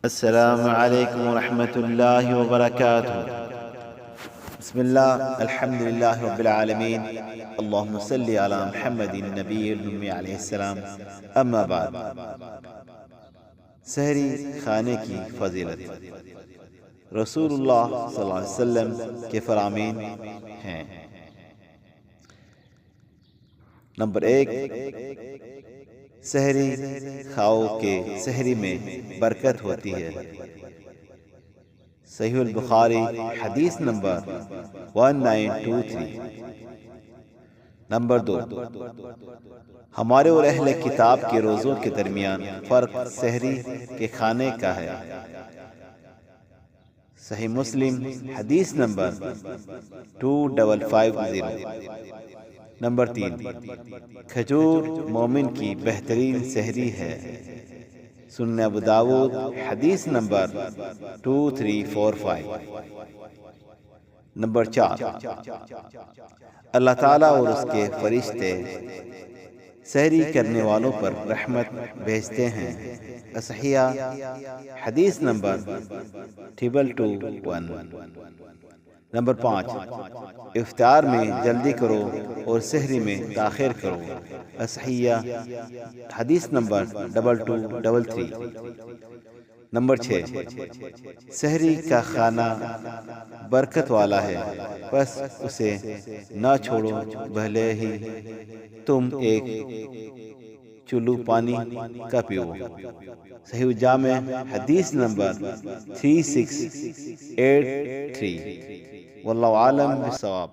السلام علیکم ورحمۃ اللہ وبرکاتہ۔ بسم اللہ، الحمد للہ رب العالمین، اللہم صلی علی محمد النبی الأمی علیہ السلام، اما بعد۔ سحری کھانے کی فضیلت رسول اللہ صلی اللہ علیہ وسلم کے فرامین ہیں۔ نمبر 1، سحری کھاؤ کہ سحری میں برکت ہوتی ہے۔ صحیح البخاری حدیث نمبر 1923۔ نمبر 2، ہمارے اور اہل کتاب کے روزوں کے درمیان فرق سحری کے کھانے کا ہے۔ صحیح مسلم حدیث نمبر 2550۔ نمبر 3، کھجور مومن کی بہترین سحری ہے۔ سنن ابو داؤد حدیث نمبر 2345۔ نمبر 4، اللہ تعالیٰ اور اس کے فرشتے سحری کرنے والوں پر رحمت بھیجتے ہیں۔ اصحیح حدیث نمبر 2221۔ نمبر 5، افطار میں جلدی کرو اور سحری میں تاخیر کرو۔ اصحیح حدیث نمبر 2233۔ نمبر 6، سحری کا کھانا برکت والا ہے، بس اسے نہ چھوڑو، بھلے ہی تم ایک چلو پانی کا پیو۔ صحیح جامع حدیث نمبر 3683۔ واللہ عالم بالصواب۔